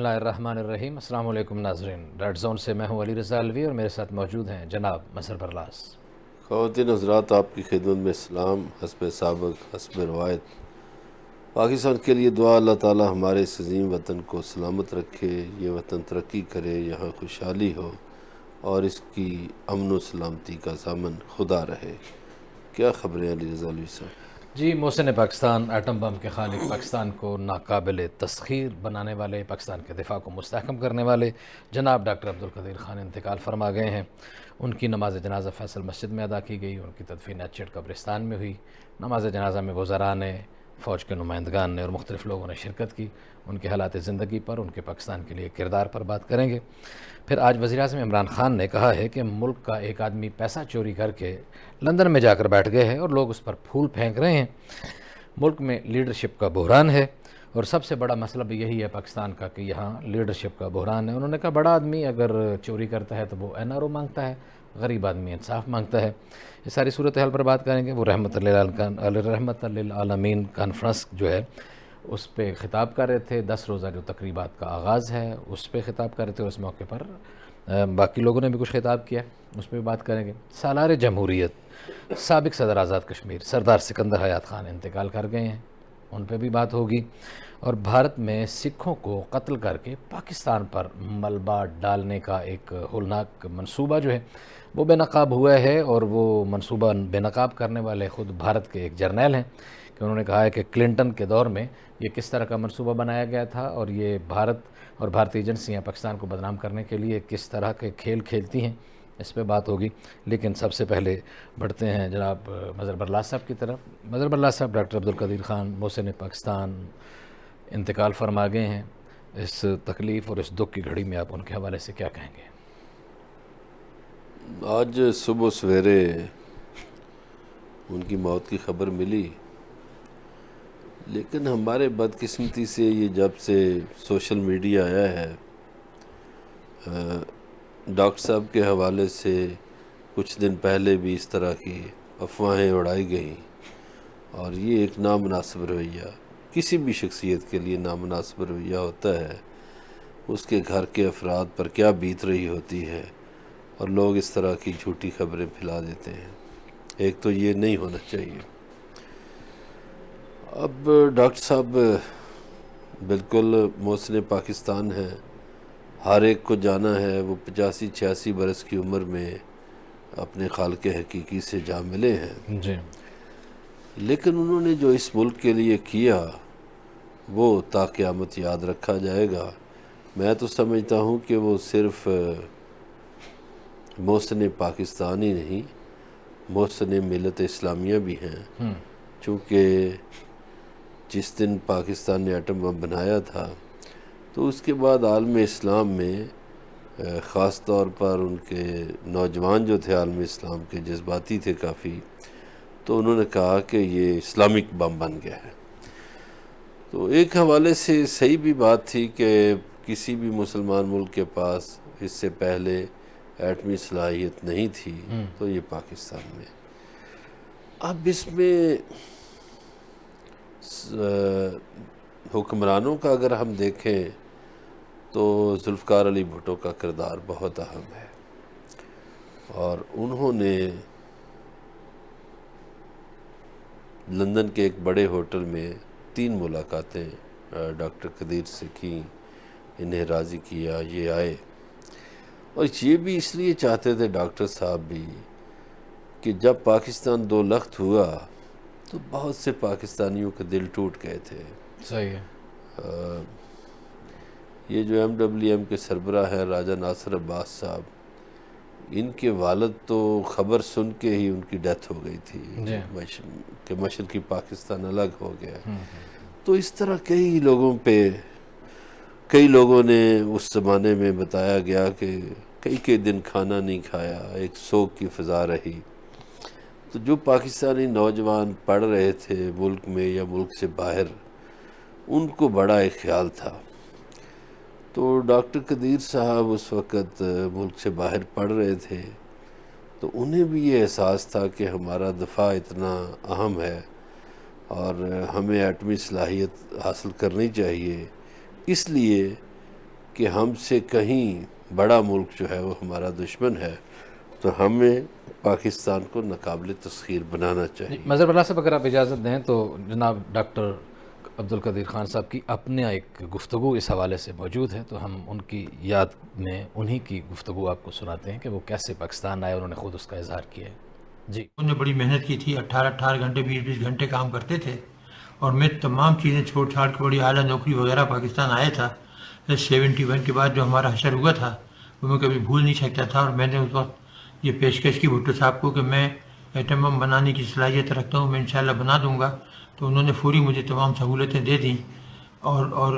اللہ الرحمن الرحیم۔ السلام علیکم ناظرین، ریڈ زون سے میں ہوں علی رضا الوی اور میرے ساتھ موجود ہیں جناب مظہر برلاس۔ خواتین حضرات، آپ کی خدمت میں اسلام حسب سابق حسب روایت پاکستان کے لیے دعا۔ اللہ تعالی ہمارے اس عظیم وطن کو سلامت رکھے، یہ وطن ترقی کرے، یہاں خوشحالی ہو اور اس کی امن و سلامتی کا ضامن خدا رہے۔ کیا خبریں علی رضا الوی صاحب؟ جی، محسن پاکستان، ایٹم بم کے خالق، پاکستان کو ناقابل تسخیر بنانے والے، پاکستان کے دفاع کو مستحکم کرنے والے جناب ڈاکٹر عبدالقدیر خان انتقال فرما گئے ہیں۔ ان کی نماز جنازہ فیصل مسجد میں ادا کی گئی، ان کی تدفین ایچ قبرستان میں ہوئی۔ نماز جنازہ میں وزراء نے، فوج کے نمائندگان نے اور مختلف لوگوں نے شرکت کی۔ ان کے حالات زندگی پر، ان کے پاکستان کے لیے کردار پر بات کریں گے۔ پھر آج وزیراعظم عمران خان نے کہا ہے کہ ملک کا ایک آدمی پیسہ چوری کر کے لندن میں جا کر بیٹھ گئے ہیں اور لوگ اس پر پھول پھینک رہے ہیں۔ ملک میں لیڈرشپ کا بحران ہے اور سب سے بڑا مسئلہ بھی یہی ہے پاکستان کا کہ یہاں لیڈرشپ کا بحران ہے۔ انہوں نے کہا بڑا آدمی اگر چوری کرتا ہے تو وہ NRO مانگتا ہے، غریب آدمی انصاف مانگتا ہے۔ یہ ساری صورتحال پر بات کریں گے۔ وہ رحمت للعالمین کانفرنس جو ہے اس پہ خطاب کر رہے تھے، 10 روزہ جو تقریبات کا آغاز ہے اس پہ خطاب کر رہے تھے۔ اس موقع پر باقی لوگوں نے بھی کچھ خطاب کیا، اس پہ بھی بات کریں گے۔ سالار جمہوریت سابق صدر آزاد کشمیر سردار سکندر حیات خان انتقال کر گئے ہیں، ان پہ بھی بات ہوگی۔ اور بھارت میں سکھوں کو قتل کر کے پاکستان پر ملبہ ڈالنے کا ایک ہولناک منصوبہ جو ہے وہ بے نقاب ہوا ہے، اور وہ منصوبہ بے نقاب کرنے والے خود بھارت کے ایک جرنیل ہیں کہ انہوں نے کہا ہے کہ کلنٹن کے دور میں یہ کس طرح کا منصوبہ بنایا گیا تھا اور یہ بھارت اور بھارتی ایجنسیاں پاکستان کو بدنام کرنے کے لیے کس طرح کے کھیل کھیلتی ہیں، اس پہ بات ہوگی۔ لیکن سب سے پہلے بڑھتے ہیں جناب مظہر برلاس صاحب کی طرف۔ مظہر برلاس صاحب، ڈاکٹر عبدالقدیر خان محسن پاکستان انتقال فرما گئے ہیں، اس تکلیف اور اس دکھ کی گھڑی میں آپ ان کے حوالے سے کیا کہیں گے؟ آج صبح سویرے ان کی موت کی خبر ملی، لیکن ہمارے بدقسمتی سے یہ جب سے سوشل میڈیا آیا ہے، ڈاکٹر صاحب کے حوالے سے کچھ دن پہلے بھی اس طرح کی افواہیں اڑائی گئیں، اور یہ ایک نامناسب رویہ، کسی بھی شخصیت کے لیے نامناسب رویہ ہوتا ہے۔ اس کے گھر کے افراد پر کیا بیت رہی ہوتی ہے اور لوگ اس طرح کی جھوٹی خبریں پھیلا دیتے ہیں۔ ایک تو یہ نہیں ہونا چاہیے۔ اب ڈاکٹر صاحب بالکل محسن پاکستان ہیں، ہر ایک کو جانا ہے، وہ 85-86 برس کی عمر میں اپنے خالق حقیقی سے جا ملے ہیں۔ جی، لیکن انہوں نے جو اس ملک کے لیے کیا وہ تا قیامت یاد رکھا جائے گا۔ میں تو سمجھتا ہوں کہ وہ صرف محسن پاکستان ہی نہیں، محسن ملت اسلامیہ بھی ہیں، چونکہ جس دن پاکستان نے ایٹم بم بنایا تھا تو اس کے بعد عالم اسلام میں خاص طور پر ان کے نوجوان جو تھے عالم اسلام کے، جذباتی تھے کافی، تو انہوں نے کہا کہ یہ اسلامک بم بن گیا ہے۔ تو ایک حوالے سے صحیح بھی بات تھی کہ کسی بھی مسلمان ملک کے پاس اس سے پہلے ایٹمی صلاحیت نہیں تھی، تو یہ پاکستان میں۔ اب اس میں حکمرانوں کا اگر ہم دیکھیں تو ذوالفقار علی بھٹو کا کردار بہت اہم ہے، اور انہوں نے لندن کے ایک بڑے ہوٹل میں 3 ملاقاتیں ڈاکٹر قدیر سے کی، انہیں راضی کیا، یہ آئے، اور یہ بھی اس لیے چاہتے تھے ڈاکٹر صاحب بھی کہ جب پاکستان 2 لخت ہوا تو بہت سے پاکستانیوں کے دل ٹوٹ گئے تھے۔ صحیح ہے۔ یہ جو MWM کے سربراہ ہیں راجہ ناصر عباس صاحب، ان کے والد تو خبر سن کے ہی ان کی ڈیتھ ہو گئی تھی کہ مشرقی پاکستان الگ ہو گیا۔ تو اس طرح کئی لوگوں نے اس زمانے میں بتایا گیا کہ کئی دن کھانا نہیں کھایا، ایک سوگ کی فضا رہی۔ تو جو پاکستانی نوجوان پڑھ رہے تھے ملک میں یا ملک سے باہر، ان کو بڑا ایک خیال تھا۔ تو ڈاکٹر قدیر صاحب اس وقت ملک سے باہر پڑھ رہے تھے، تو انہیں بھی یہ احساس تھا کہ ہمارا دفاع اتنا اہم ہے اور ہمیں ایٹمی صلاحیت حاصل کرنی چاہیے۔ اس لیے کہ ہم سے کہیں بڑا ملک جو ہے وہ ہمارا دشمن ہے، تو ہمیں پاکستان کو ناقابل تسخیر بنانا چاہیے۔ مظہر اللہ صاحب اگر آپ اجازت دیں تو جناب ڈاکٹر عبدالقدیر خان صاحب کی اپنے ایک گفتگو اس حوالے سے موجود ہے، تو ہم ان کی یاد میں انہی کی گفتگو آپ کو سناتے ہیں کہ وہ کیسے پاکستان آئے، انہوں نے خود اس کا اظہار کیا ہے۔ جی، انہوں نے بڑی محنت کی تھی، 18 گھنٹے 20 گھنٹے کام کرتے تھے، اور میں تمام چیزیں چھوڑ چھاڑ کے بڑی اعلیٰ نوکری وغیرہ پاکستان آیا تھا۔ 71 کے بعد جو ہمارا حشر ہوا تھا وہ میں کبھی بھول نہیں سکتا تھا، اور میں نے اس وقت یہ پیشکش کی بھٹو صاحب کو کہ میں ایٹم بم بنانے کی صلاحیت رکھتا ہوں، میں انشاءاللہ بنا دوں گا، تو انہوں نے فوری مجھے تمام سہولتیں دے دیں اور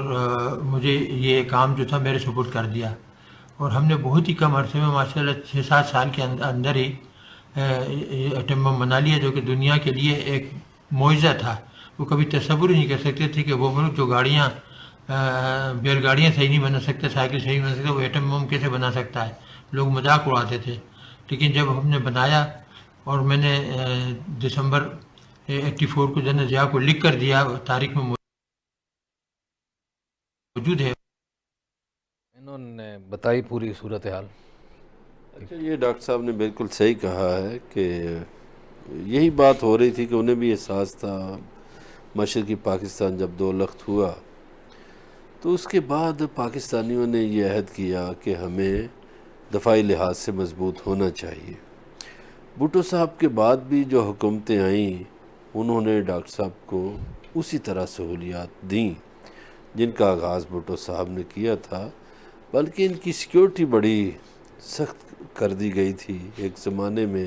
مجھے یہ کام جو تھا میرے سپورٹ کر دیا، اور ہم نے بہت ہی کم عرصے میں ماشاءاللہ 6-7 سال کے اندر ہی ایٹم بم بنا لیا، جو کہ دنیا کے لیے ایک معجزہ تھا۔ وہ کبھی تصور ہی نہیں کر سکتے تھے کہ وہ ملک جو گاڑیاں بیل گاڑیاں صحیح نہیں بنا سکتا، سائیکل صحیح نہیں بنا سکتا، وہ ایٹم بم کیسے بنا سکتا ہے، لوگ مذاق اڑاتے تھے۔ لیکن جب ہم نے بنایا اور میں نے دسمبر 84 کو جنرل ضیاء کو لکھ کر دیا، تاریخ میں موجود ہے۔ انہوں نے بتائی پوری صورتحال۔ اچھا، یہ ڈاکٹر صاحب نے بالکل صحیح کہا ہے کہ یہی بات ہو رہی تھی کہ انہیں بھی احساس تھا مشرقی پاکستان جب 2 لخت ہوا تو اس کے بعد پاکستانیوں نے یہ عہد کیا کہ ہمیں دفاعی لحاظ سے مضبوط ہونا چاہیے۔ بھٹو صاحب کے بعد بھی جو حکومتیں آئیں انہوں نے ڈاکٹر صاحب کو اسی طرح سہولیات دیں جن کا آغاز بھٹو صاحب نے کیا تھا، بلکہ ان کی سیکیورٹی بڑی سخت کر دی گئی تھی ایک زمانے میں،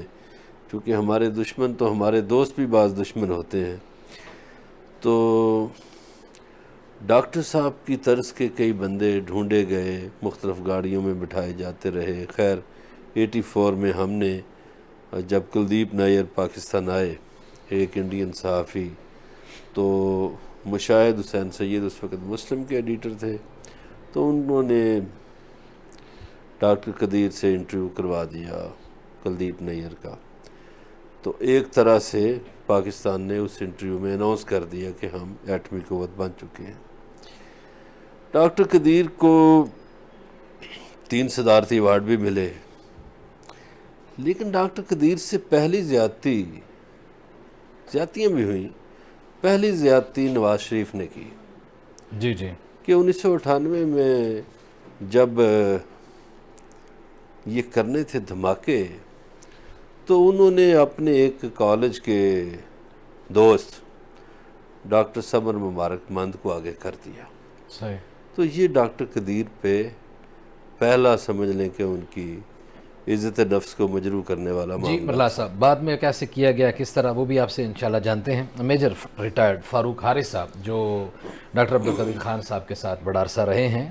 چونکہ ہمارے دشمن تو ہمارے دوست بھی بعض دشمن ہوتے ہیں، تو ڈاکٹر صاحب کی طرز کے کئی بندے ڈھونڈے گئے، مختلف گاڑیوں میں بٹھائے جاتے رہے۔ خیر 84 میں ہم نے جب کلدیپ نائر پاکستان آئے، ایک انڈین صحافی، تو مشاہد حسین سید اس وقت مسلم کے ایڈیٹر تھے، تو انہوں نے ڈاکٹر قدیر سے انٹرویو کروا دیا کلدیپ نائر کا، تو ایک طرح سے پاکستان نے اس انٹرویو میں اناؤنس کر دیا کہ ہم ایٹمی قوت بن چکے ہیں۔ ڈاکٹر قدیر کو 3 صدارتی ایوارڈ بھی ملے، لیکن ڈاکٹر قدیر سے پہلی زیادتیاں بھی ہوئیں۔ پہلی زیادتی نواز شریف نے کی جی جی، کہ 1998 میں جب یہ کرنے تھے دھماکے، تو انہوں نے اپنے ایک کالج کے دوست ڈاکٹر سمر مبارک مند کو آگے کر دیا۔ صحیح۔ تو یہ ڈاکٹر قدیر پہ پہلا سمجھ لیں کہ ان کی عزت نفس کو مجروح کرنے والا جی معاملہ۔ ملا صاحب، بعد میں کیسے کیا گیا، کس طرح، وہ بھی آپ سے انشاءاللہ جانتے ہیں۔ میجر ریٹائرڈ فاروق حارث صاحب جو ڈاکٹر عبدالقدیر خان صاحب کے ساتھ بڑا عرصہ رہے ہیں،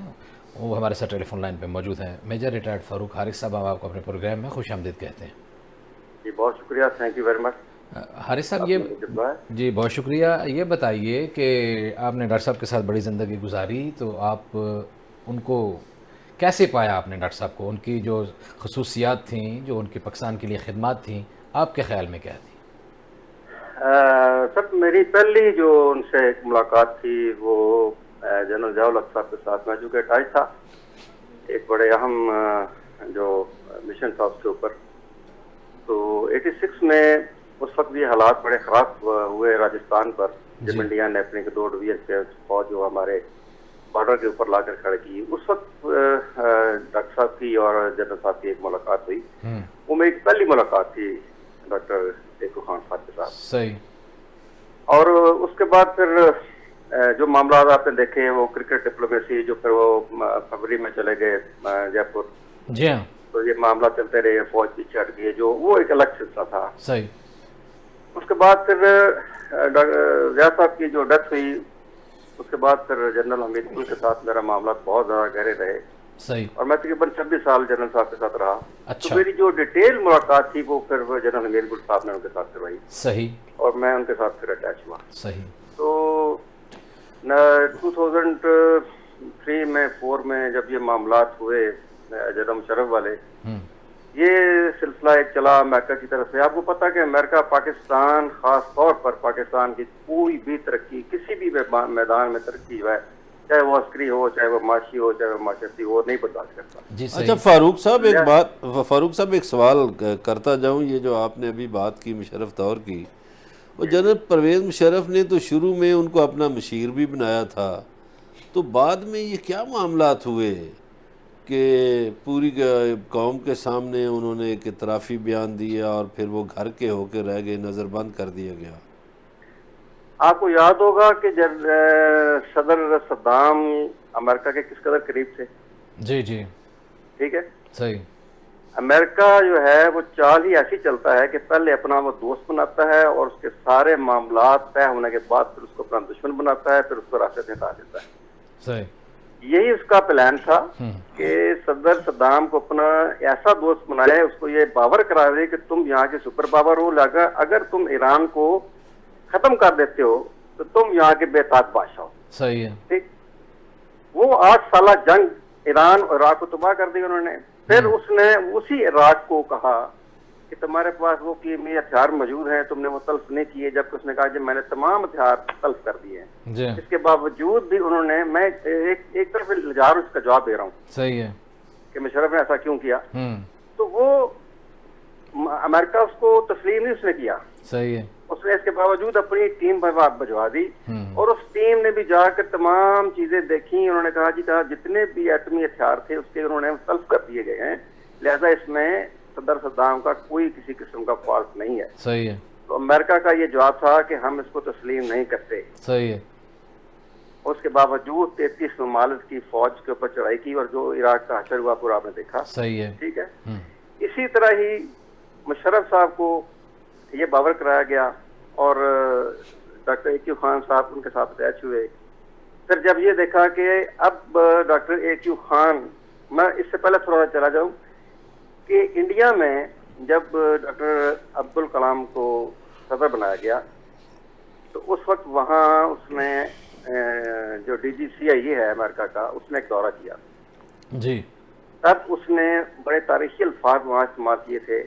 وہ ہمارے ساتھ ٹیلی فون لائن پہ موجود ہیں۔ میجر ریٹائرڈ فاروق حارث صاحب، آپ کو اپنے پروگرام میں خوش آمدید کہتے ہیں۔ جی بہت شکریہ، thank you very much. Haris صاحب جی بہت شکریہ، یہ بتائیے کہ آپ نے ڈاکٹر صاحب کے ساتھ بڑی زندگی گزاری، تو آپ ان کو کیسے پایا آپ نے؟ ڈاکٹر صاحب کو ان کی جو خصوصیات تھیں، جو ان کی پاکستان کے لیے خدمات تھیں، آپ کے خیال میں کیا تھی؟ سر میری پہلی جو ان سے ایک ملاقات تھی وہ جنرل ضیاء الحق صاحب کے ساتھ، میں چونکہ اٹاچ تھا ایک بڑے اہم جو مشن تھا اس کے اوپر، تو 86 میں اس وقت بھی حالات بڑے خراب ہوئے راجستھان پر، جب انڈیا نے اپنے 2 ڈویژن کے فوج جو ہمارے بارڈر کے اوپر لا کر کھڑے کی، اس وقت ڈاکٹر صاحب کی اور جنرل صاحب کی ایک ملاقات ہوئی، وہ میری پہلی ملاقات تھی ڈاکٹر ٹیکو خان صاحب کے ساتھ۔ صحیح۔ اور اس کے بعد پھر جو معاملات آپ نے دیکھے وہ کرکٹ ڈپلومیسی، جو پھر وہ فروری میں چلے گئے جے پور، جی ہاں، تو یہ معاملہ چلتے رہے، فوج پیچھے ہٹ گئی، جو وہ ایک الگ سلسلہ تھا۔ صحیح۔ اس کے بعد پھر ضیاء صاحب کی جو ڈیتھ ہوئی، اس کے بعد پھر جنرل حمید گل کے ساتھ میرا معاملات بہت زیادہ گہرے رہے، صحیح۔ اور میں تقریباً 26 سال جنرل صاحب کے ساتھ رہا۔ اچھا۔ تو میری جو ڈیٹیل ملاقات تھی وہ پھر جنرل حمید گل صاحب نے ان کے ساتھ کروائی، صحیح۔ اور میں ان کے ساتھ پھر اٹیچ ہوا۔ صحیح۔ تو 2003 میں 4 میں جب یہ معاملات ہوئے جنرل مشرف والے، یہ سلسلہ ایک چلا امریکہ کی طرف سے۔ آپ کو پتا کہ امریکہ پاکستان، خاص طور پر پاکستان کی کوئی بھی ترقی، کسی بھی میدان میں ترقی جو ہے چاہے وہ عسکری ہو, چاہے وہ معاشی ہو, چاہے وہ معاشرتی ہو, نہیں برداشت کرتا. جی صحیح. اچھا فاروق صاحب ایک سوال کرتا جاؤں. یہ جو آپ نے ابھی بات کی مشرف دور کی, وہ جنرل پرویز مشرف نے تو شروع میں ان کو اپنا مشیر بھی بنایا تھا, تو بعد میں یہ کیا معاملات ہوئے کہ پوری قوم کے سامنے انہوں نے ایک اعترافی بیان دیا اور پھر وہ گھر کے ہو کے رہ گئے, نظر بند کر دیا گیا؟ آپ کو یاد ہوگا کہ جب صدر صدام امریکہ کے کس قدر قریب تھے. جی جی ٹھیک ہے, صحیح. امریکہ جو ہے وہ چال ہی ایسی چلتا ہے کہ پہلے اپنا وہ دوست بناتا ہے اور اس کے سارے معاملات طے ہونے کے بعد پھر اس کو اپنا دشمن بناتا ہے, پھر اس کو راستے سے ہٹا دیتا ہے. صحیح. یہی اس کا پلان تھا کہ صدر صدام کو اپنا ایسا دوست بنائے, اس کو یہ باور کرا دے کہ تم یہاں کے سپر پاور ہو, لگا اگر تم ایران کو ختم کر دیتے ہو تو تم یہاں کے بے طاق بادشاہ ہو. صحیح ہے. ٹھیک. وہ 8 سالہ جنگ ایران اور عراق کو تباہ کر دی انہوں نے. پھر اس نے اسی عراق کو کہا کہ تمہارے پاس وہ کیمیائی ہتھیار موجود ہیں, تم نے وہ تلف نہیں کیے, جبکہ اس نے کہا کہ میں نے تمام ہتھیار تلف کر دیے ہیں. جی اس کے باوجود بھی انہوں نے, میں ایک طرف لجار اس کا جواب دے رہا ہوں صحیح ہے کہ مشرف نے ایسا کیوں کیا, ہوں تو وہ امریکہ اس کو تسلیم نہیں اس نے کیا. صحیح ہے. اس نے اس کے باوجود اپنی ٹیم بھجوا دی, اور اس ٹیم نے بھی جا کر تمام چیزیں دیکھی. انہوں نے کہا جی کہا جتنے بھی ایٹمی ہتھیار تھے اس کے انہوں نے تلف کر دیے گئے ہیں, لہذا اس میں صدر صدام کا کوئی کسی قسم کا فالٹ نہیں ہے. صحیح ہے. تو امریکہ کا یہ جواب تھا کہ ہم اس کو تسلیم نہیں کرتے. صحیح ہے. اس کے باوجود 33 ممالک کی فوج کے اوپر چڑھائی کی, اور جو عراق کا حشر ہوا پورا آپ نے دیکھا. صحیح ہے. ٹھیک ہے. اسی طرح ہی مشرف صاحب کو یہ باور کرایا گیا, اور ڈاکٹر AQ خان صاحب ان کے ساتھ اٹیچ ہوئے. پھر جب یہ دیکھا کہ اب ڈاکٹر AQ خان, میں اس سے پہلے تھوڑا چلا جاؤں کہ انڈیا میں جب ڈاکٹر عبدالکلام کو صدر بنایا گیا تو اس وقت وہاں اس نے جو DGCIA ہے امریکہ کا, اس نے ایک دورہ کیا. جی. تب اس نے بڑے تاریخی الفاظ وہاں استعمال کیے تھے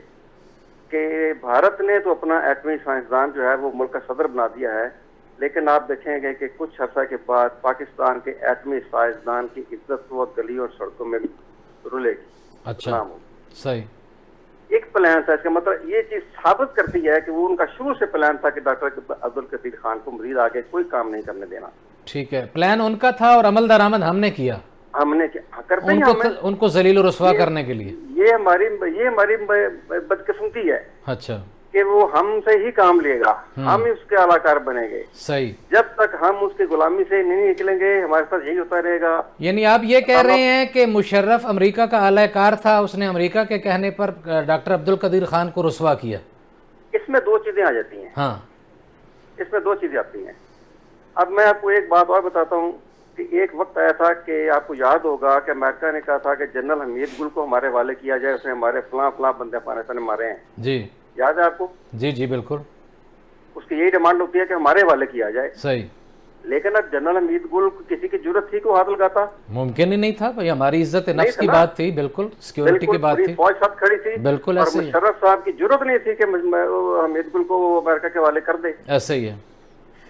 کہ بھارت نے تو اپنا ایٹمی سائنسدان جو ہے وہ ملک کا صدر بنا دیا ہے, لیکن آپ دیکھیں گے کہ کچھ عرصہ کے بعد پاکستان کے ایٹمی سائنسدان کی عزت و گلی اور سڑکوں میں رلے گی. اچھا صحیح. ایک پلان تھا. اس کا مطلب یہ چیز ثابت کرتی ہے کہ وہ ان کا شروع سے پلان تھا کہ ڈاکٹر عبدالقدیر خان کو مزید آگے کوئی کام نہیں کرنے دینا. ٹھیک ہے. پلان ان کا تھا اور عمل درآمد ہم نے کیا, ہم نے کرتے ہیں ان کو ذلیل و رسوا کرنے کے لیے. یہ ہماری بدقسمتی ہے. اچھا. کہ وہ ہم سے ہی کام لے گا, ہم اس کے اعلی کار بنیں گے. صحیح. جب تک ہم اس کی غلامی سے نہیں نکلیں گے ہمارے پاس یہی ہوتا رہے گا. یعنی آپ یہ کہہ رہے ہیں کہ مشرف امریکہ کا اعلی کار تھا, اس نے امریکہ کے کہنے پر ڈاکٹر عبدالقدیر خان کو رسوا کیا. اس میں 2 چیزیں آ جاتی ہیں. ہاں, اس میں 2 چیزیں آتی ہیں. اب میں آپ کو ایک بات اور بتاتا ہوں کہ ایک وقت آیا تھا کہ آپ کو یاد ہوگا کہ امریکہ نے کہا تھا کہ جنرل حمید گل کو ہمارے حوالے کیا جائے, اس نے ہمارے فلاں بندے افغانستان مارے ہیں. جی یاد ہے آپ کو؟ جی جی بالکل. اس کی یہی ڈیمانڈ ہوتی ہے کہ ہمارے حوالے کیا جائے. صحیح. لیکن اب جنرل حمید گل کسی کی ضرورت تھی کہ وہ ہاتھ لگاتا؟ ممکن ہی نہیں تھا بھائی, ہماری عزت نفس کی بات تھی, بالکل سیکیورٹی کی بات تھی, فوج ساتھ کھڑی تھی. بالکل اور ایسے ہی. مشرف صاحب کی ضرورت نہیں تھی کہ حمید گل کو امریکہ کے حوالے کر دے. ایسے ہی ہے.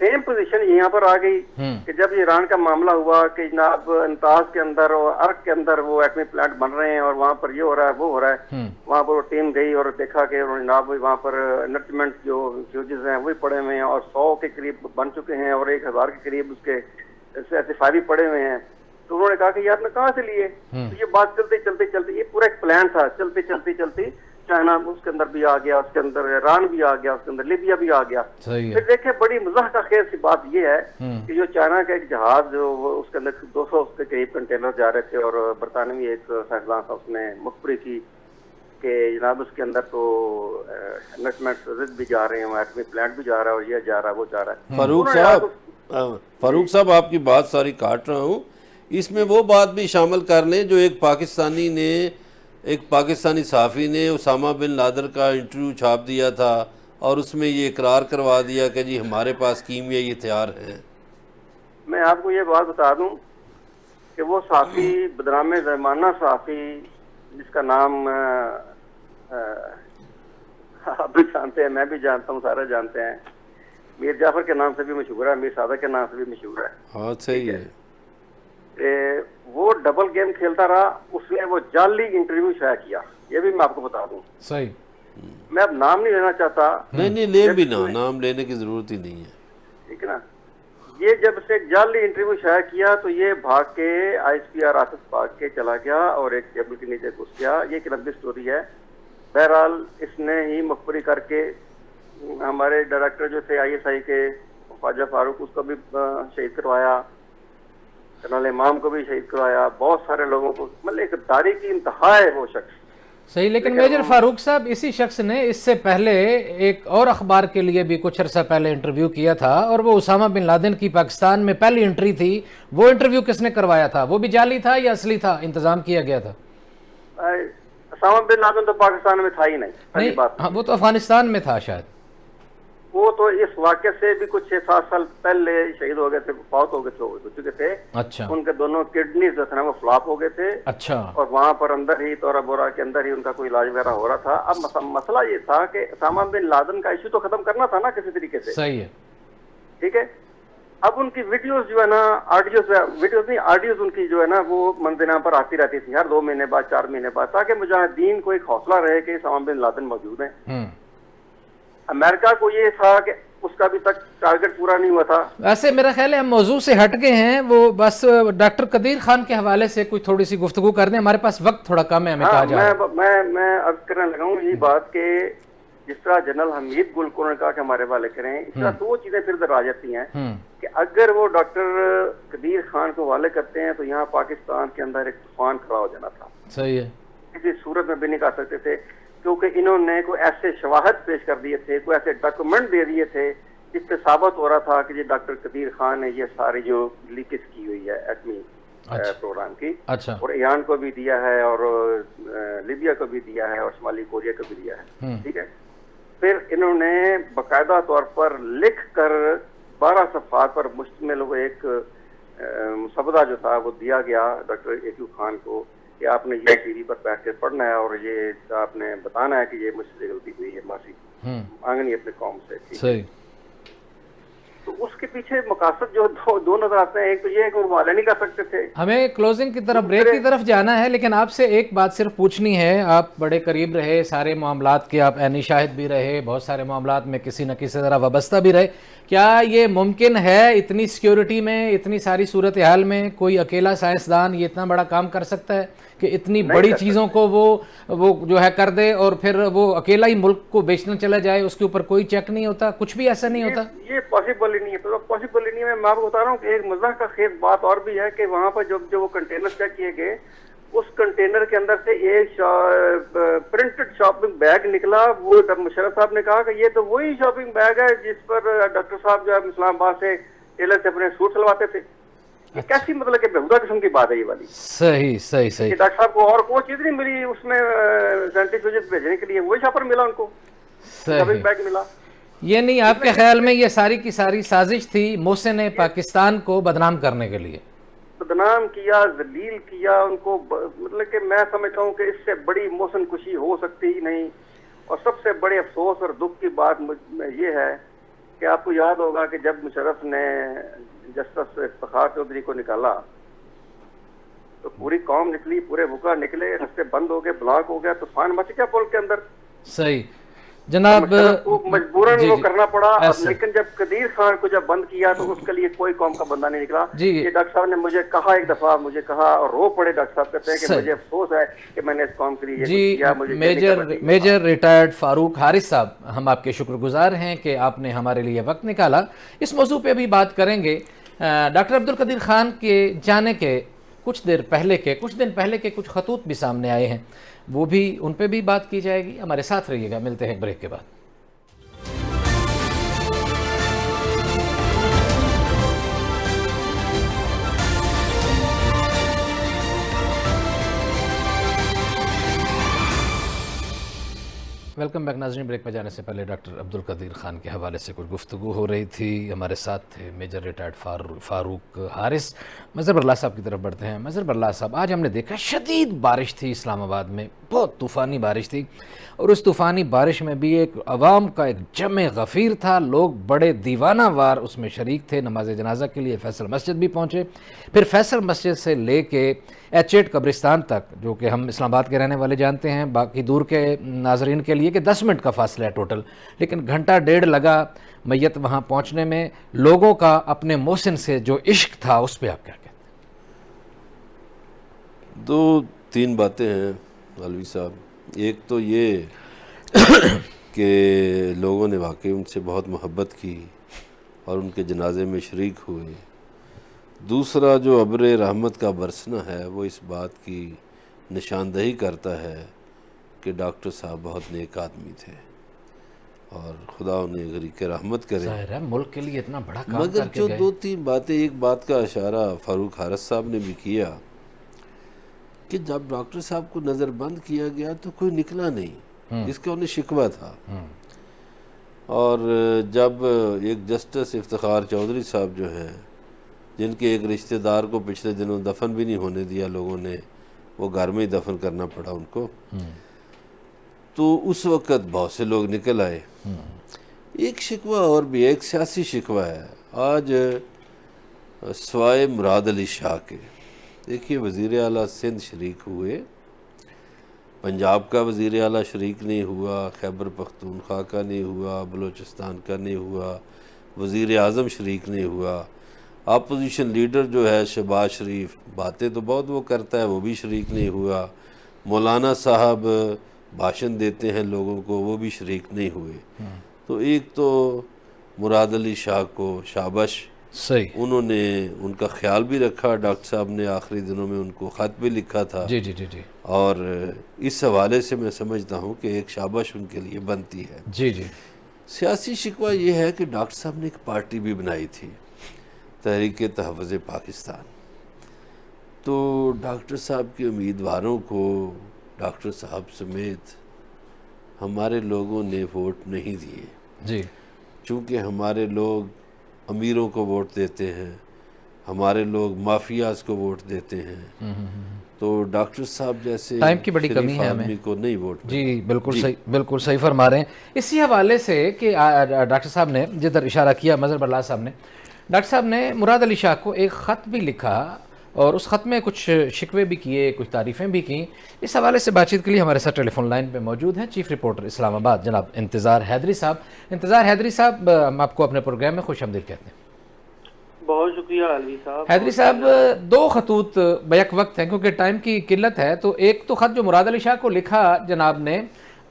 سیم پوزیشن یہاں پر آ گئی کہ جب ایران کا معاملہ ہوا کہ جناب انتاز کے اندر اور عرق کے اندر وہ ایٹمی پلانٹ بن رہے ہیں اور وہاں پر یہ ہو رہا ہے وہ ہو رہا ہے, وہاں پر وہ ٹیم گئی اور دیکھا کہ جناب وہاں پر انسٹرومنٹ جو فیوجز ہیں وہی پڑے ہوئے ہیں, اور 100 کے قریب بن چکے ہیں, اور 1000 کے قریب اس کے ایسے پڑے ہوئے ہیں. تو انہوں نے کہا کہ یہ آپ نے کہاں سے لیے؟ تو یہ بات چلتے یہ پورا ایک پلان تھا. چلتے چائنا اس کے اندر بھی آ گیا, اس کے اندر ایران بھی آ گیا, اس کے اندر لیبیا بھی آ گیا. پھر دیکھیں بڑی مزاح کا خیر سی بات یہ ہے کہ جو چائنا کا ایک جہاز جو اس کے اندر 200 کے قریب کنٹینر جا رہے تھے, اور برطانوی ایک سائنسدان تھا اس نے مخبری کی کہ جناب اس کے اندر تو انویسٹمنٹ بھی جا رہے ہیں, ایٹمی پلانٹ بھی جا رہا ہے, اور یہ جا رہا ہے وہ جا رہا ہے. فاروق صاحب آپ کی بات ساری کاٹ رہا ہوں, اس میں وہ بات بھی شامل کر لیں جو ایک پاکستانی صحافی نے اسامہ بن لادن کا انٹرویو چھاپ دیا تھا, اور اس میں یہ اقرار کروا دیا کہ جی ہمارے پاس کیمیائی ہتھیار ہیں. میں آپ کو یہ بات بتا دوں کہ وہ صحافی بدنام زمانہ صحافی جس کا نام آپ بھی جانتے ہیں, میں بھی جانتا ہوں, سارے جانتے ہیں, میر جعفر کے نام سے بھی مشہور ہے, میر صادق کے نام سے بھی مشہور ہے. ہاں صحیح ہے. وہ ڈبل گیم کھیلتا رہا, اس نے وہ جعلی انٹرویو شائع کیا, یہ بھی میں آپ کو بتا دوں. صحیح. میں اب نام نہیں لینا چاہتا. نہیں لے بھی نہ, نام لینے کی ضرورت ہی نہیں ہے, ٹھیک ہے نا. یہ جب اس نے ایک جعلی انٹرویو شائع کیا تو یہ بھاگ کے I S P our office بھاگ کے چلا گیا اور ایک ٹیبل کے نیچے گھس گیا. یہ ایک لمبی سٹوری ہے. بہرحال اس نے ہی مخبری کر کے ہمارے ڈائریکٹر جو تھے آئی ایس آئی کے خواجہ فاروق, اس کو بھی شہید کروایا, کرنل امام کو بھی شہید کروایا, بہت سارے لوگوں کو, مطلب ایک تاریخ کی انتہا ہے وہ شخص. صحیح. لیکن میجر فاروق صاحب, اسی شخص نے اس سے پہلے ایک اور اخبار کے لیے بھی کچھ عرصہ پہلے انٹرویو کیا تھا, اور وہ اسامہ بن لادن کی پاکستان میں پہلی انٹری تھی. وہ انٹرویو کس نے کروایا تھا؟ وہ بھی جعلی تھا یا اصلی تھا, انتظام کیا گیا تھا؟ اسامہ بن لادن تو پاکستان میں تھا ہی نہیں. ہاں, وہ تو افغانستان میں تھا شاید. وہ تو اس واقعے سے بھی کچھ 6-7 سال پہلے شہید ہو گئے تھے, فوت ہو چکے تھے. اچھا. ان کے دونوں کڈنیز جو تھے نا وہ فلاپ ہو گئے تھے. اچھا. اور وہاں پر اندر ہی تورا بورا کے اندر ہی ان کا کوئی علاج وغیرہ ہو رہا تھا. اب مسئلہ یہ تھا کہ اسامہ بن لادن کا ایشو تو ختم کرنا تھا نا کسی طریقے سے. صحیح ہے. ٹھیک ہے. اب ان کی ویڈیوز جو ہے نا, ویڈیوز نہیں آڈیوز ان کی جو ہے نا وہ منظرنامے پر آتی رہتی تھی ہر 2 مہینے بعد 4 مہینے بعد, تاکہ مجاہدین کو ایک حوصلہ رہے کہ اسامہ بن لادن موجود ہیں. امریکہ کو یہ تھا کہ اس کا ابھی تک ٹارگٹ پورا نہیں ہوا تھا. ویسے میرا خیال ہے ہم موضوع سے ہٹ گئے ہیں. وہ بس ڈاکٹر قدیر خان کے حوالے سے کوئی تھوڑی سی گفتگو کر دیں, ہمارے پاس وقت تھوڑا کم ہے. ہمیں کہا جائے میں عرض کرنے لگا ہوں یہ بات کہ جس طرح جنرل حمید گل کو نے کہا کہ ہمارے والے کریں, اس طرح 2 چیزیں پھر ادھر آ جاتی ہیں کہ اگر وہ ڈاکٹر قدیر خان کو حوالے کرتے ہیں تو یہاں پاکستان کے اندر ایک طوفان کھڑا ہو جانا تھا. صحیح ہے. کسی صورت میں بھی نہیں کر سکتے تھے, کیونکہ انہوں نے کوئی ایسے شواہد پیش کر دیے تھے, کوئی ایسے ڈاکومنٹ دے دیے تھے جس پہ ثابت ہو رہا تھا کہ یہ ڈاکٹر قدیر خان نے یہ ساری جو لیکیج کی ہوئی ہے ایٹمی پروگرام کی, اور ایران کو بھی دیا ہے اور لیبیا کو بھی دیا ہے اور شمالی کوریا کو بھی دیا ہے. ٹھیک ہے. پھر انہوں نے باقاعدہ طور پر لکھ کر 12 صفحات پر مشتمل وہ ایک مسودہ جو تھا وہ دیا گیا ڈاکٹر اے کیو خان کو کہ آپ نے یہ ٹی وی پر بیٹھ کے پڑھنا ہے اور یہ آپ نے بتانا ہے کہ یہ مجھ سے غلطی ہوئی ہے, معافی مانگنی اپنے قوم سے. صحیح. تو اس کے پیچھے مقاصد جو 2 نظر آتے ہیں. ایک تو یہ ہے کہ وہ حوالے نہیں کر سکتے تھے. ہمیں کلوزنگ کی طرف, بریک کی طرف جانا ہے, لیکن آپ سے ایک بات صرف پوچھنی ہے. آپ بڑے قریب رہے, سارے معاملات کے آپ عینی شاہد بھی رہے, بہت سارے معاملات میں کسی نہ کسی طرح وابستہ بھی رہے. کیا یہ ممکن ہے اتنی سیکیورٹی میں, اتنی ساری صورتحال میں کوئی اکیلا سائنسدان یہ اتنا بڑا کام کر سکتا ہے کہ اتنی بڑی چیزوں کو وہ جو ہے کر دے اور پھر وہ اکیلا ہی ملک کو بیچنا چلا جائے, اس کے اوپر کوئی چیک نہیں ہوتا, کچھ بھی ایسا نہیں ہوتا؟ یہ پاسبل ہی نہیں ہے. تو پاسبل ہی نہیں ہے. میں آپ کو بتا رہا ہوں کہ ایک مزاح کا خیز بات اور بھی ہے کہ وہاں پر جو وہ کنٹینر چیک کیے گئے, اس کنٹینر کے اندر سے ایک پرنٹڈ شاپنگ بیگ نکلا. وہ مشرف صاحب نے کہا کہ یہ تو وہی شاپنگ بیگ ہے جس پر ڈاکٹر صاحب جو ہے اسلام آباد سے ٹیلر سے اپنے سوٹ سلواتے تھے. یہ کیسی مطلب کہ بہودہ قسم کی بات ہے یہ والی. صحیح. ڈاکٹر صاحب کو اور کوئی چیز نہیں ملی اس میں سینٹریفیوجز بھیجنے کے لیے, وہی شاپر ملا ان کو, شاپنگ بیگ ملا. یہ نہیں آپ کے خیال میں یہ ساری کی ساری سازش تھی محسن پاکستان کو بدنام کرنے کے لیے؟ بدنام کیا, ذلیل کیا ان کو. مطلب کہ میں سمجھتا ہوں کہ اس سے بڑی محسن کشی ہو سکتی ہی نہیں. اور سب سے بڑے افسوس اور دکھ کی بات یہ ہے کہ آپ کو یاد ہوگا کہ جب مشرف نے جسٹس افتخار چودھری کو نکالا تو پوری قوم نکلی, پورے بھوکا نکلے, رستے بند ہو گئے, بلاک ہو گیا, طوفان مچ گیا ملک کے اندر. صحیح جناب. مجبوراً وہ کرنا پڑا. لیکن جب قدیر خان کو جب بند کیا تو اس کے لیے کوئی قوم کا بندہ نہیں نکلا. یہ ڈاکٹر صاحب نے مجھے کہا, ایک دفعہ مجھے کہا اور رو پڑے ڈاکٹر صاحب کہتے ہیں کہ مجھے افسوس ہے کہ میں نے اس قوم کے لیے کیا. میجر ریٹائرڈ فاروق حارث صاحب, ہم آپ کے شکر گزار ہیں کہ آپ نے ہمارے لیے وقت نکالا. اس موضوع پہ بھی بات کریں گے. ڈاکٹر عبدالقدیر خان کے جانے کے کچھ دن پہلے کے کچھ خطوط بھی سامنے آئے ہیں, وہ بھی ان پہ بھی بات کی جائے گی. ہمارے ساتھ رہیے گا, ملتے ہیں بریک کے بعد. ویلکم بیک ناظرین. بریک پہ جانے سے پہلے ڈاکٹر عبدالقدیر خان کے حوالے سے کچھ گفتگو ہو رہی تھی. ہمارے ساتھ تھے میجر ریٹائرڈ فاروق حارث. مظہر برلا صاحب کی طرف بڑھتے ہیں. مظہر برلا صاحب, آج ہم نے دیکھا شدید بارش تھی اسلام آباد میں, بہت طوفانی بارش تھی, اور اس طوفانی بارش میں بھی ایک عوام کا ایک جمع غفیر تھا. لوگ بڑے دیوانہ وار اس میں شریک تھے. نماز جنازہ کے لیے فیصل مسجد بھی پہنچے, پھر فیصل مسجد سے لے کے ایچ8 قبرستان تک, جو کہ ہم اسلام آباد کے رہنے والے جانتے ہیں, باقی دور کے ناظرین کے لیے کہ 10 منٹ کا فاصلہ ہے ٹوٹل, لیکن گھنٹہ ڈیڑھ لگا میت وہاں پہنچنے میں. لوگوں کا اپنے محسن سے جو عشق تھا اس پہ آپ کیا کہتے ہیں؟ 2-3 باتیں ہیں علوی صاحب. ایک تو یہ کہ لوگوں نے واقعی ان سے بہت محبت کی اور ان کے جنازے میں شریک ہوئے. دوسرا جو ابر رحمت کا برسنا ہے وہ اس بات کی نشاندہی کرتا ہے کہ ڈاکٹر صاحب بہت نیک آدمی تھے اور خدا انہیں غریق رحمت کرے. ظاہر ہے ملک کے لیے اتنا بڑا کام مگر کر کے جو گئے. 2-3 باتیں, ایک بات کا اشارہ فاروق حارث صاحب نے بھی کیا کہ جب ڈاکٹر صاحب کو نظر بند کیا گیا تو کوئی نکلا نہیں جس کا انہیں شکوہ تھا. اور جب ایک جسٹس افتخار چودھری صاحب جو ہیں, جن کے ایک رشتہ دار کو پچھلے دنوں دفن بھی نہیں ہونے دیا لوگوں نے, وہ گھر میں ہی دفن کرنا پڑا ان کو, تو اس وقت بہت سے لوگ نکل آئے. ایک شکوہ اور بھی, ایک سیاسی شکوہ ہے آج سوائے مراد علی شاہ کے. دیکھیے وزیر اعلیٰ سندھ شریک ہوئے, پنجاب کا وزیر اعلیٰ شریک نہیں ہوا, خیبر پختونخوا کا نہیں ہوا, بلوچستان کا نہیں ہوا, وزیر اعظم شریک نہیں ہوا, اپوزیشن لیڈر جو ہے شہباز شریف, باتیں تو بہت وہ کرتا ہے, وہ بھی شریک نہیں ہوا. مولانا صاحب بھاشن دیتے ہیں لوگوں کو, وہ بھی شریک نہیں ہوئے. تو ایک تو مراد علی شاہ کو شابش, صحیح, انہوں نے ان کا خیال بھی رکھا. ڈاکٹر صاحب نے آخری دنوں میں ان کو خط بھی لکھا تھا. جی جی جی جی, اور اس حوالے سے میں سمجھتا ہوں کہ ایک شابش ان کے لیے بنتی ہے. جی جی. سیاسی شکوہ یہ ہے کہ ڈاکٹر صاحب نے ایک پارٹی بھی بنائی تھی, تحریک تحفظ پاکستان. تو ڈاکٹر صاحب کے امیدواروں کو ڈاکٹر صاحب سمیت ہمارے لوگوں نے ووٹ نہیں دیے. جی, چونکہ ہمارے لوگ امیروں کو ووٹ دیتے ہیں, ہمارے لوگ مافیاز کو ووٹ دیتے ہیں, تو ڈاکٹر صاحب جیسے ٹائم کی بڑی شریف کمی ہے آدمی ہمیں. کو نہیں ووٹ ملا. جی بالکل صحیح, بالکل صحیح فرما رہے ہیں. اسی حوالے سے کہ ڈاکٹر صاحب نے جدھر اشارہ کیا مظہر برلا صاحب نے, ڈاکٹر صاحب نے مراد علی شاہ کو ایک خط بھی لکھا اور اس خط میں کچھ شکوے بھی کیے, کچھ تعریفیں بھی کیں. اس حوالے سے بات چیت کے لیے ہمارے ساتھ ٹیلی فون لائن پہ موجود ہیں چیف رپورٹر اسلام آباد جناب انتظار حیدری صاحب. انتظار حیدری صاحب, ہم آپ کو اپنے پروگرام میں خوش آمدید کہتے ہیں. بہت شکریہ علوی صاحب. حیدری صاحب, 2 خطوط بیک وقت ہیں کیونکہ ٹائم کی قلت ہے. تو ایک تو خط جو مراد علی شاہ کو لکھا جناب نے,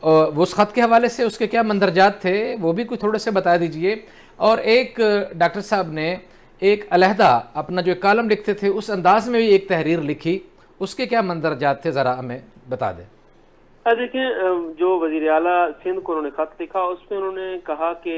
وہ اس خط کے حوالے سے اس کے کیا مندرجات تھے وہ بھی کوئی تھوڑے سے بتا دیجئے. اور ایک ڈاکٹر صاحب نے ایک علیحدہ اپنا جو کالم لکھتے تھے اس انداز میں بھی ایک تحریر لکھی, اس کے کیا مندرجات تھے ذرا ہمیں بتا دیں. دیکھیں, جو وزیر اعلیٰ سندھ کو انہوں نے خط لکھا اس میں انہوں نے کہا کہ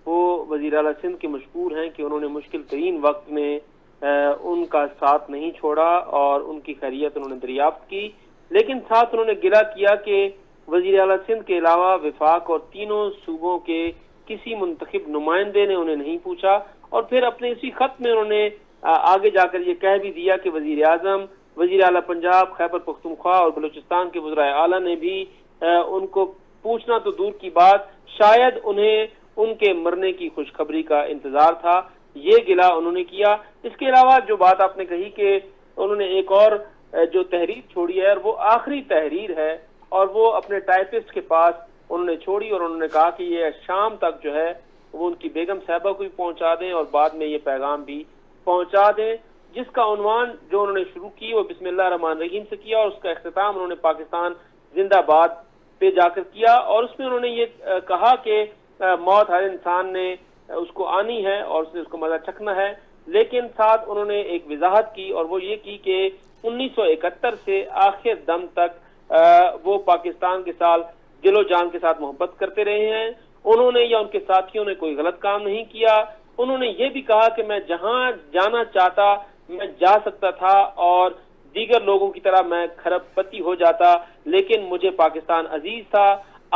وہ وزیر اعلیٰ سندھ کے مشکور ہیں کہ انہوں نے مشکل ترین وقت میں ان کا ساتھ نہیں چھوڑا اور ان کی خیریت انہوں نے دریافت کی. لیکن ساتھ انہوں نے گلہ کیا کہ وزیر اعلیٰ سندھ کے علاوہ وفاق اور تینوں صوبوں کے کسی منتخب نمائندے نے انہیں نہیں پوچھا. اور پھر اپنے اسی خط میں انہوں نے آگے جا کر یہ کہہ بھی دیا کہ وزیر اعظم, وزیر اعلیٰ پنجاب, خیبر پختونخوا اور بلوچستان کے وزرائے اعلیٰ نے بھی ان کو پوچھنا تو دور کی بات, شاید انہیں ان کے مرنے کی خوشخبری کا انتظار تھا. یہ گلہ انہوں نے کیا. اس کے علاوہ جو بات آپ نے کہی کہ انہوں نے ایک اور جو تحریر چھوڑی ہے, اور وہ آخری تحریر ہے, اور وہ اپنے ٹائپسٹ کے پاس انہوں نے چھوڑی, اور انہوں نے کہا کہ یہ شام تک جو ہے وہ ان کی بیگم صاحبہ کو بھی پہنچا دیں اور بعد میں یہ پیغام بھی پہنچا دیں, جس کا عنوان جو انہوں نے شروع کی وہ بسم اللہ الرحمن الرحیم سے کیا, اور اس کا اختتام انہوں نے پاکستان زندہ باد پہ جا کر کیا. اور اس میں انہوں نے یہ کہا کہ موت ہر انسان نے اس کو آنی ہے اور اس نے اس کو مزہ چکھنا ہے. لیکن ساتھ انہوں نے ایک وضاحت کی, اور وہ یہ کی کہ 1971 سے آخر دم تک وہ پاکستان کے ساتھ دل و جان کے ساتھ محبت کرتے رہے ہیں. انہوں نے یا ان کے ساتھیوں نے کوئی غلط کام نہیں کیا. انہوں نے یہ بھی کہا کہ میں جہاں جانا چاہتا میں جا سکتا تھا اور دیگر لوگوں کی طرح میں کھرب پتی ہو جاتا, لیکن مجھے پاکستان عزیز تھا.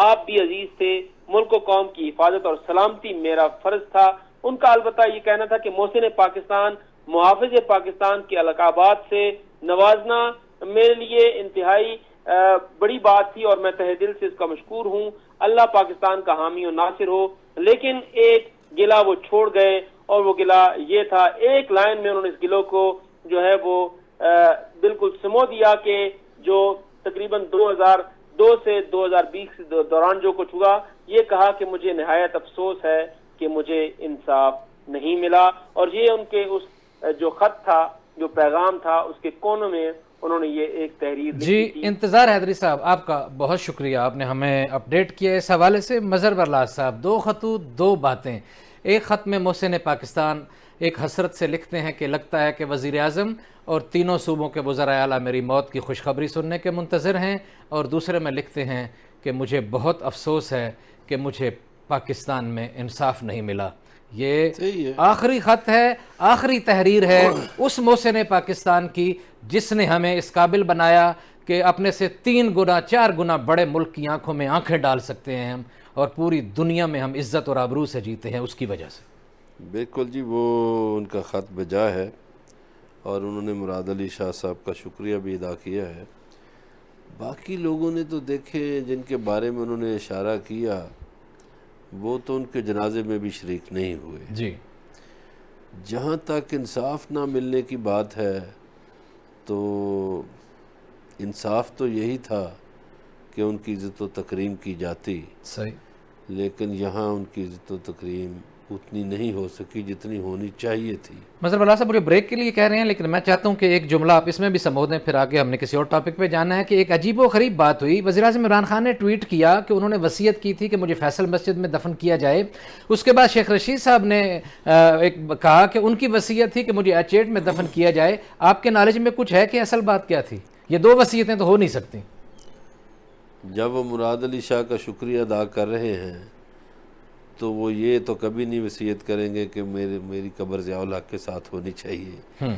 آپ بھی عزیز تھے، ملک و قوم کی حفاظت اور سلامتی میرا فرض تھا۔ ان کا البتہ یہ کہنا تھا کہ محسن پاکستان، محافظ پاکستان کے القابات سے نوازنا میرے لیے انتہائی بڑی بات تھی اور میں تہ دل سے اس کا مشکور ہوں۔ اللہ پاکستان کا حامی و ناصر ہو۔ لیکن ایک گلہ وہ چھوڑ گئے اور وہ گلہ یہ تھا، ایک لائن میں انہوں نے اس گلوں کو جو ہے وہ بالکل سمو دیا کہ جو تقریباً 2002 سے 2020 کے دوران جو کچھ ہوا، یہ کہا کہ مجھے نہایت افسوس ہے کہ مجھے انصاف نہیں ملا۔ اور یہ ان کے اس جو خط تھا، جو پیغام تھا، اس کے کونوں میں انہوں نے یہ ایک تحریر جی انتظار حیدری صاحب، آپ کا بہت شکریہ، آپ نے ہمیں اپڈیٹ کیا اس حوالے سے۔ مظہر برلاس صاحب، 2 خطوط 2 باتیں۔ ایک خط میں محسن پاکستان ایک حسرت سے لکھتے ہیں کہ لگتا ہے کہ وزیر اعظم اور تینوں صوبوں کے وزراء اعلیٰ میری موت کی خوشخبری سننے کے منتظر ہیں، اور دوسرے میں لکھتے ہیں کہ مجھے بہت افسوس ہے کہ مجھے پاکستان میں انصاف نہیں ملا۔ یہ آخری خط ہے، آخری تحریر ہے اس محسن پاکستان کی جس نے ہمیں اس قابل بنایا کہ اپنے سے 3 گنا 4 گنا بڑے ملک کی آنکھوں میں آنکھیں ڈال سکتے ہیں ہم، اور پوری دنیا میں ہم عزت اور آبرو سے جیتے ہیں اس کی وجہ سے۔ بالکل جی، وہ ان کا خط بجا ہے اور انہوں نے مراد علی شاہ صاحب کا شکریہ بھی ادا کیا ہے۔ باقی لوگوں نے تو دیکھے جن کے بارے میں انہوں نے اشارہ کیا، وہ تو ان کے جنازے میں بھی شریک نہیں ہوئے۔ جی جہاں تک انصاف نہ ملنے کی بات ہے تو انصاف تو یہی تھا کہ ان کی عزت و تکریم کی جاتی، صحیح، لیکن یہاں ان کی عزت و تکریم اتنی نہیں ہو سکی جتنی ہونی چاہیے تھی۔ مظہر برلاس صاحب مجھے بریک کے لیے کہہ رہے ہیں، لیکن میں چاہتا ہوں کہ ایک جملہ آپ اس میں بھی سمو دیں، پھر آگے ہم نے کسی اور ٹاپک پہ جانا ہے کہ ایک عجیب و غریب بات ہوئی۔ وزیر اعظم عمران خان نے ٹویٹ کیا کہ انہوں نے وصیت کی تھی کہ مجھے فیصل مسجد میں دفن کیا جائے۔ اس کے بعد شیخ رشید صاحب نے ایک کہا کہ ان کی وصیت تھی کہ مجھے H8 میں دفن کیا جائے۔ آپ کے نالج میں کچھ ہے کہ اصل بات کیا تھی؟ یہ 2 وصیتیں تو ہو نہیں سکتی۔ جب وہ مراد علی شاہ کا شکریہ ادا کر رہے ہیں تو وہ یہ تو کبھی نہیں وصیت کریں گے کہ میری قبر ضیاء الحق کے ساتھ ہونی چاہیے۔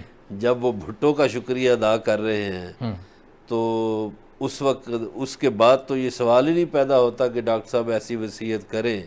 جب وہ بھٹو کا شکریہ ادا کر رہے ہیں تو اس وقت اس کے بعد تو یہ سوال ہی نہیں پیدا ہوتا کہ ڈاکٹر صاحب ایسی وصیت کریں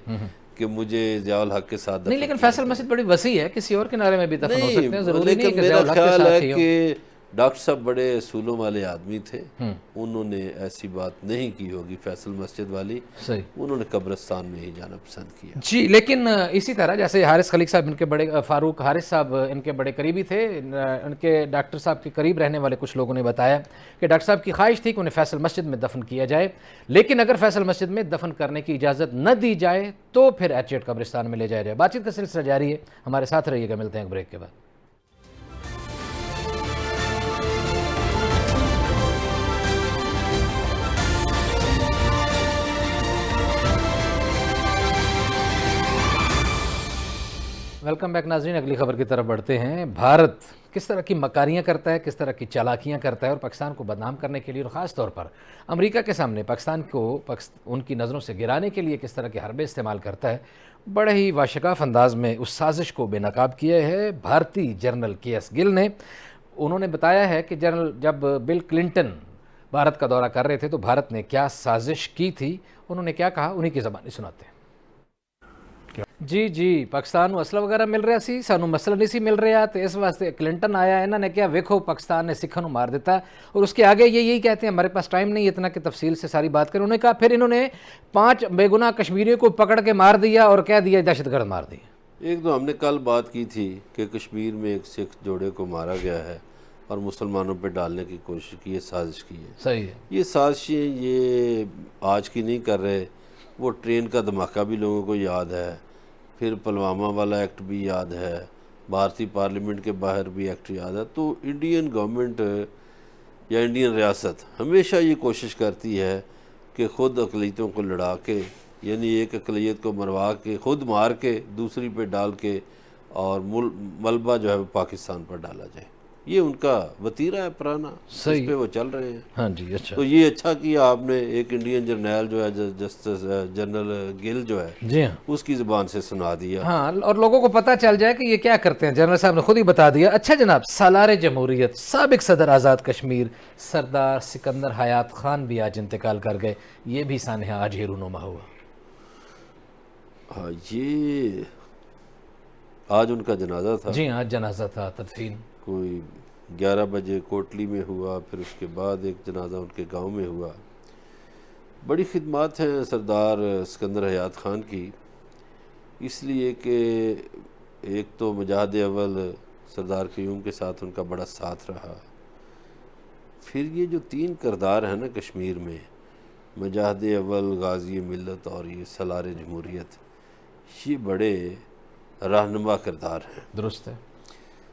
کہ مجھے ضیاء الحق کے ساتھ نہیں، لیکن فیصل مسجد بڑی وسیع ہے، کسی اور کنارے میں بھی دفن ہو سکتے ہیں، ضروری نہیں لیکن کہ ضیاء میرا الحق کے خیال ساتھ ہے ہی ہو۔ کہ ڈاکٹر صاحب بڑے اصولوں والے آدمی تھے، انہوں نے ایسی بات نہیں کی ہوگی فیصل مسجد والی، صحیح، انہوں نے قبرستان میں ہی جانا پسند کیا۔ جی، لیکن اسی طرح جیسے حارث خلیق صاحب ان کے بڑے، فاروق حارث صاحب ان کے بڑے قریبی تھے، ان کے ڈاکٹر صاحب کے قریب رہنے والے کچھ لوگوں نے بتایا کہ ڈاکٹر صاحب کی خواہش تھی کہ انہیں فیصل مسجد میں دفن کیا جائے، لیکن اگر فیصل مسجد میں دفن کرنے کی اجازت نہ دی جائے تو پھر H8 قبرستان میں لے جایا جائے۔ بات چیت کا سلسلہ جاری ہے، ہمارے ساتھ رہیے گا، ملتے ہیں ایک بریک کے بعد۔ ویلکم بیک ناظرین، اگلی خبر کی طرف بڑھتے ہیں۔ بھارت کس طرح کی مکاریاں کرتا ہے، کس طرح کی چالاکیاں کرتا ہے، اور پاکستان کو بدنام کرنے کے لیے اور خاص طور پر امریکہ کے سامنے پاکستان کو ان کی نظروں سے گرانے کے لیے کس طرح کے حربے استعمال کرتا ہے، بڑے ہی واشگاف انداز میں اس سازش کو بے نقاب کیا ہے بھارتی جنرل KS گل نے۔ انہوں نے بتایا ہے کہ جب بل کلنٹن بھارت کا دورہ کر رہے تھے تو بھارت نے کیا سازش کی تھی، انہوں نے کیا کہا، انہی کی زبانی سناتے ہیں۔ جی پاکستان کو اسلحہ وغیرہ مل رہا سی، سانو مسئلہ نہیں سی مل رہا، تو اس واسطے کلنٹن آیا، انہوں نے کیا ویکھو پاکستان نے سکھوں نو مار دیتا، اور اس کے آگے یہی کہتے ہیں ہمارے پاس ٹائم نہیں اتنا کہ تفصیل سے ساری بات کریں۔ انہوں نے کہا پھر انہوں نے 5 بے گناہ کشمیریوں کو پکڑ کے مار دیا اور کہہ دیا دہشت گرد مار دیا۔ ایک دو ہم نے کل بات کی تھی کہ کشمیر میں ایک سکھ جوڑے کو مارا گیا ہے اور مسلمانوں پہ ڈالنے کی کوشش کی ہے، سازش کی ہے۔ صحیح ہے، یہ سازشیں یہ آج کی نہیں کر رہے، وہ ٹرین کا دھماکہ بھی لوگوں کو یاد ہے، پھر پلوامہ والا ایکٹ بھی یاد ہے، بھارتی پارلیمنٹ کے باہر بھی ایکٹ یاد ہے۔ تو انڈین گورنمنٹ یا انڈین ریاست ہمیشہ یہ کوشش کرتی ہے کہ خود اقلیتوں کو لڑا کے، یعنی ایک اقلیت کو مروا کے خود مار کے دوسری پہ ڈال کے اور ملبہ جو ہے وہ پاکستان پر ڈالا جائے۔ یہ ان کا وتیرہ ہے پرانا، اس صحیح، پہ وہ چل رہے ہیں. ہاں جی اچھا، تو یہ اچھا کیا آپ نے ایک انڈین جرنیل جو ہے جسٹس جنرل گل جو ہے جی ہاں اس کی زبان سے سنا دیا. ہاں، اور لوگوں کو پتہ چل جائے کہ یہ کیا کرتے ہیں. جنرل صاحب نے خود ہی بتا دیا. اچھا جناب، سالار جمہوریت سابق صدر آزاد کشمیر سردار سکندر حیات خان بھی آج انتقال کر گئے. یہ بھی سانحہ آج ہی رونما ہوا. ہاں، یہ آج ان کا جنازہ تھا. جی ہاں، آج جنازہ تھا، تدفین. کوئی 11 بجے کوٹلی میں ہوا، پھر اس کے بعد ایک جنازہ ان کے گاؤں میں ہوا. بڑی خدمات ہیں سردار سکندر حیات خان کی، اس لیے کہ ایک تو مجاہد اول سردار قیوم کے ساتھ ان کا بڑا ساتھ رہا. پھر یہ جو 3 کردار ہیں نا کشمیر میں، مجاہد اول، غازی ملت اور یہ سالار جمہوریت، یہ بڑے رہنما کردار ہیں. درست ہے.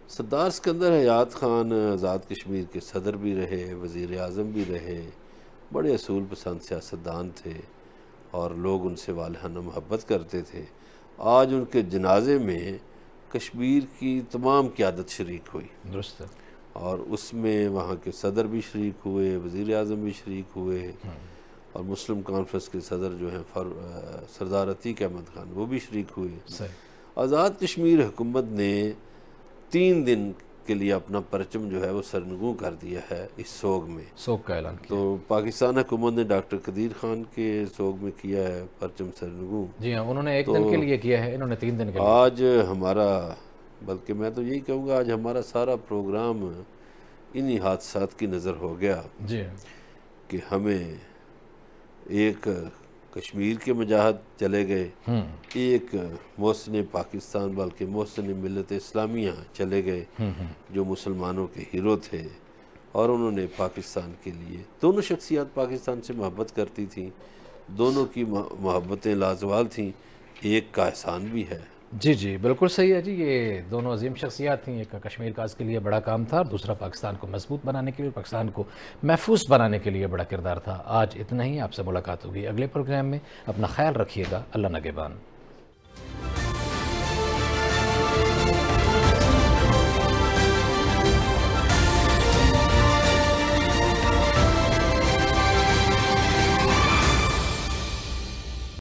سردار سکندر حیات خان آزاد کشمیر کے صدر بھی رہے، وزیر اعظم بھی رہے، بڑے اصول پسند سیاستدان تھے اور لوگ ان سے والہانہ محبت کرتے تھے. آج ان کے جنازے میں کشمیر کی تمام قیادت شریک ہوئی، درست ہے. اور اس میں وہاں کے صدر بھی شریک ہوئے، وزیر اعظم بھی شریک ہوئے، اور مسلم کانفرنس کے صدر جو ہیں سردار عتیق احمد خان وہ بھی شریک ہوئے. صحیح. آزاد کشمیر حکومت نے 3 دن کے لیے اپنا پرچم جو ہے وہ سرنگوں کر دیا ہے اس سوگ میں. سوگ کا اعلان کیا. تو پاکستان حکومت نے ڈاکٹر قدیر خان کے سوگ میں کیا ہے پرچم سرنگوں. جی ہاں، انہوں نے 1 دن کے لیے کیا ہے، انہوں نے 3 دن کے لیے. آج ہمارا، بلکہ میں تو یہی کہوں گا، آج ہمارا سارا پروگرام انہی حادثات کی نظر ہو گیا جی کہ ہمیں ایک کشمیر کے مجاہد چلے گئے، ایک محسن پاکستان بلکہ محسن ملت اسلامیہ چلے گئے جو مسلمانوں کے ہیرو تھے، اور انہوں نے پاکستان کے لیے، دونوں شخصیات پاکستان سے محبت کرتی تھیں، دونوں کی محبتیں لازوال تھیں. ایک کا احسان بھی ہے. جی جی بالکل صحیح ہے جی. یہ دونوں عظیم شخصیات تھیں. ایک کا کشمیر کا اس کے لیے بڑا کام تھا، دوسرا پاکستان کو مضبوط بنانے کے لیے، پاکستان کو محفوظ بنانے کے لیے بڑا کردار تھا. آج اتنا ہی. آپ سے ملاقات ہوگی اگلے پروگرام میں. اپنا خیال رکھیے گا. اللہ نگہبان.